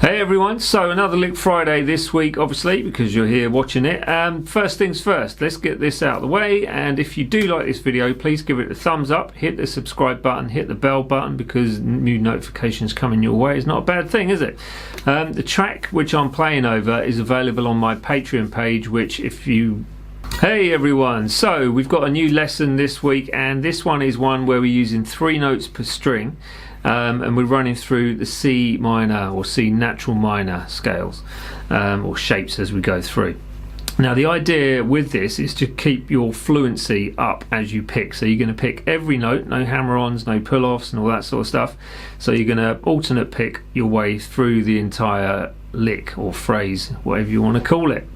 Hey everyone, so another Lick Friday this week, obviously, because you're here watching it. First things first, let's get this out of the way, and if you do like this video, please give it a thumbs up, hit the subscribe button, hit the bell button, because new notifications coming your way is not a bad thing, is it? The track which I'm playing over is available on my Patreon page, which if you... Hey everyone, so we've got a new lesson this week, and this one is one where we're using 3 notes per string. And we're running through the C minor or C natural minor scales or shapes as we go through. Now the idea with this is to keep your fluency up as you pick. So you're going to pick every note, no hammer-ons, no pull-offs and all that sort of stuff. So you're going to alternate pick your way through the entire lick or phrase, whatever you want to call it.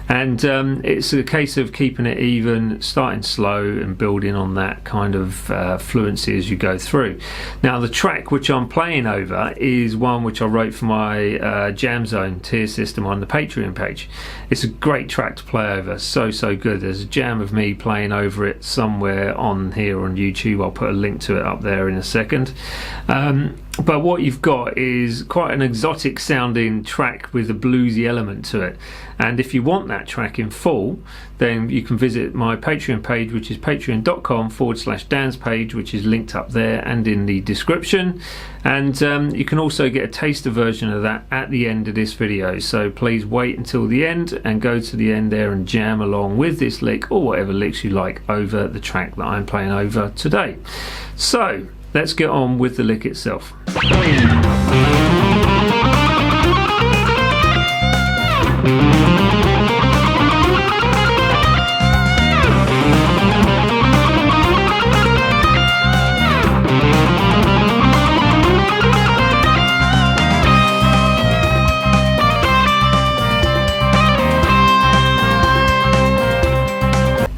And it's a case of keeping it even, starting slow and building on that kind of fluency as you go through. Now the track which I'm playing over is one which I wrote for my Jam Zone tier system on the Patreon page. It's a great track to play over, so good. There's a jam of me playing over it somewhere on here on YouTube. I'll put a link to it up there in a second. But what you've got is quite an exotic sounding track with a bluesy element to it, and if you want that track in full, then you can visit my Patreon page, which is patreon.com/Dan's page, which is linked up there and in the description, and you can also get a taster version of that at the end of this video. So please wait until the end and go to the end there and jam along with this lick or whatever licks you like over the track that I'm playing over today. So let's get on with the lick itself.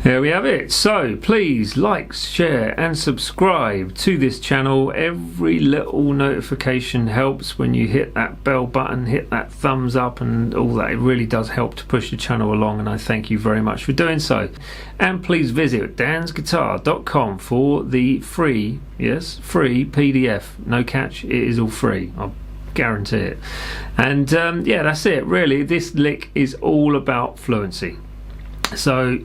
There we have it. So please like, share and subscribe to this channel. Every little notification helps. When you hit that bell button, hit that thumbs up and all that, it really does help to push the channel along, and I thank you very much for doing so. And please visit dansguitar.com for the free, yes, free PDF. No catch, it is all free. I'll guarantee it. And yeah, that's it really. This lick is all about fluency. So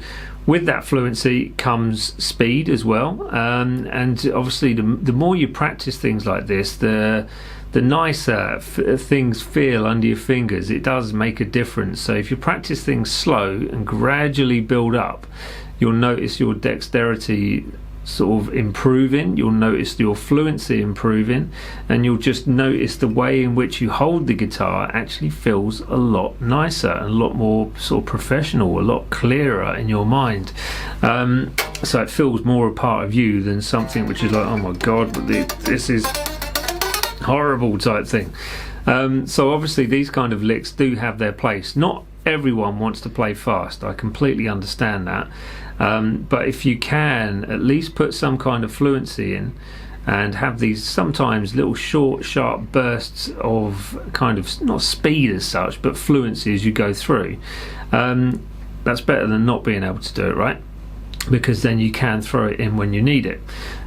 with that fluency comes speed as well, and obviously the more you practice things like this, the nicer things feel under your fingers. It does make a difference. So if you practice things slow and gradually build up, you'll notice your dexterity sort of improving, you'll notice your fluency improving, and you'll just notice the way in which you hold the guitar actually feels a lot nicer and a lot more sort of professional, a lot clearer in your mind. So it feels more a part of you than something which is like, oh my god, this is horrible type thing. So obviously these kind of licks do have their place. Not everyone wants to play fast, I completely understand that. But if you can at least put some kind of fluency in and have these sometimes little short sharp bursts of kind of not speed as such but fluency as you go through, that's better than not being able to do it, right? Because then you can throw it in when you need it.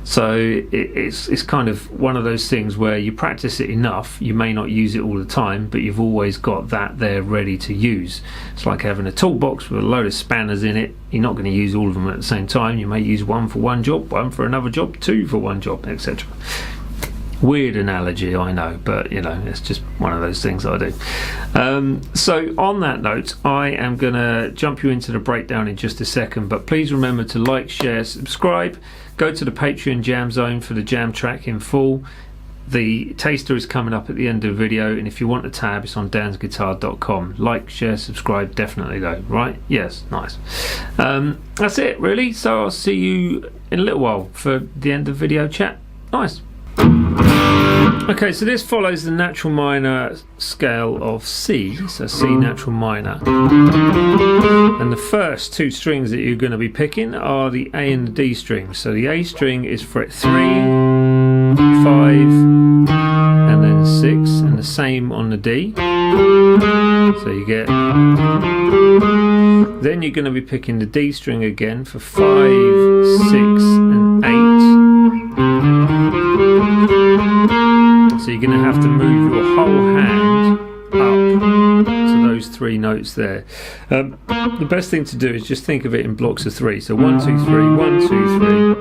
So it's kind of one of those things where you practice it enough, you may not use it all the time, but you've always got that there ready to use. It's like having a toolbox with a load of spanners in it. You're not going to use all of them at the same time. You may use one for one job, one for another job, 2 for one job, etc. Weird analogy, I know, but you know, it's just one of those things I do. So on that note, I am gonna jump you into the breakdown in just a second, but please remember to like, share, subscribe, go to the Patreon Jam Zone for the jam track in full. The taster is coming up at the end of the video, and if you want the tab, it's on dansguitar.com. Like, share, subscribe, definitely though, right? Yes, nice. That's it really, so I'll see you in a little while for the end of video chat. Nice. Okay, so this follows the natural minor scale of C, so C natural minor. And the first 2 strings that you're going to be picking are the A and the D strings. So the A string is fret 3, 5, and then 6, and the same on the D. So you get... Then you're going to be picking the D string again for 5, 6, and 8. So you're going to have to move your whole hand 3 notes there. The best thing to do is just think of it in blocks of 3. So 1, 2, 3, 1, 2, 3.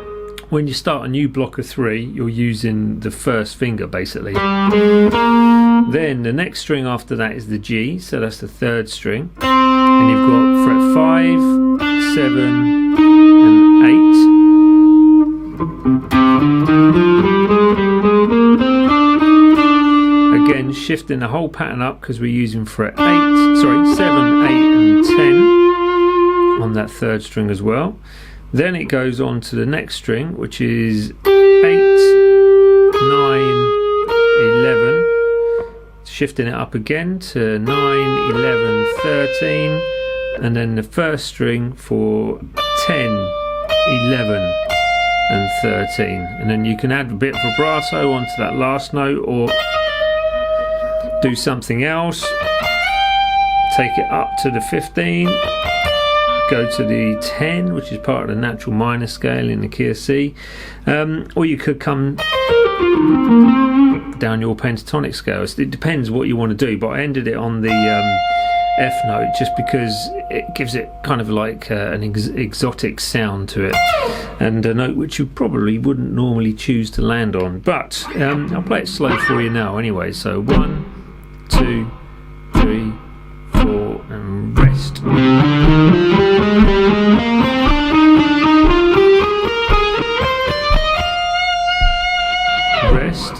When you start a new block of 3, you're using the first finger basically. Then the next string after that is the G, so that's the 3rd string. And you've got fret 5, 7, and 8. Again, shifting the whole pattern up because we're using fret 7, 8, and 10 on that 3rd string as well. Then it goes on to the next string, which is 8, 9, 11. Shifting it up again to 9, 11, 13. And then the 1st string for 10, 11, and 13. And then you can add a bit of vibrato onto that last note, or do something else. Take it up to the 15. Go to the 10, which is part of the natural minor scale in the key of C, or you could come down your pentatonic scale. It depends what you want to do, but I ended it on the F note just because it gives it kind of like an exotic sound to it, and a note which you probably wouldn't normally choose to land on. But I'll play it slow for you now anyway. So 1, 2, 3, 4, and rest. Rest.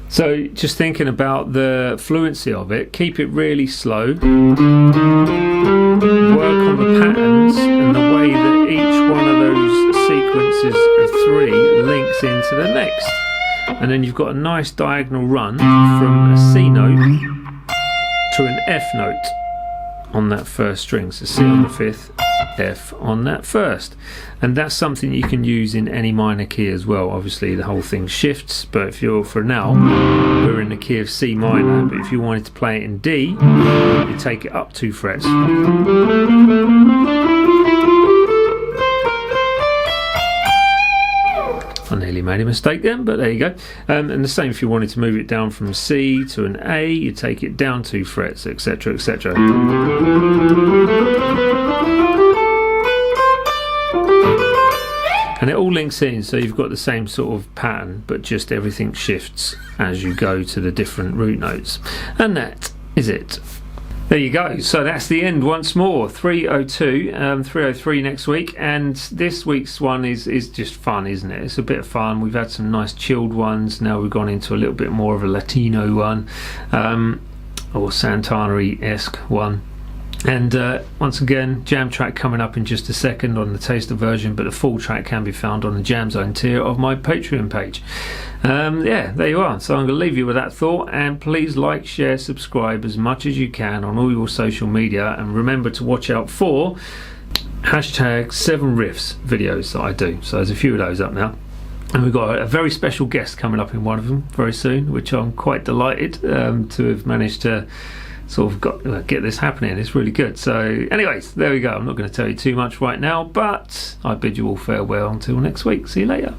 So just thinking about the fluency of it, keep it really slow, work on the patterns and the way that each one of those sequences of 3 links into the next. And then you've got a nice diagonal run from a C note to an F note on that 1st string. So C on the 5th, F on that 1st. And that's something you can use in any minor key as well. Obviously the whole thing shifts, but if you're, for now, we're in the key of C minor, but if you wanted to play it in D, you take it up 2 frets. I nearly made a mistake then, but there you go. And the same if you wanted to move it down from C to an A, you take it down 2 frets, etc, etc. And it all links in, so you've got the same sort of pattern, but just everything shifts as you go to the different root notes. And that is it. There you go. So that's the end once more. 302, 303 next week, and this week's one is just fun, isn't it? It's a bit of fun. We've had some nice chilled ones. Now we've gone into a little bit more of a Latino one, or Santana-esque one. And once again, jam track coming up in just a second on the taster version, but the full track can be found on the Jam Zone tier of my Patreon page. Yeah, there you are. So I'm going to leave you with that thought, and please like, share, subscribe as much as you can on all your social media, and remember to watch out for #7riffs videos that I do. So there's a few of those up now. And we've got a very special guest coming up in one of them very soon, which I'm quite delighted to have managed to sort of get this happening. It's really good. So anyways, there we go. I'm not going to tell you too much right now, but I bid you all farewell until next week. See you later.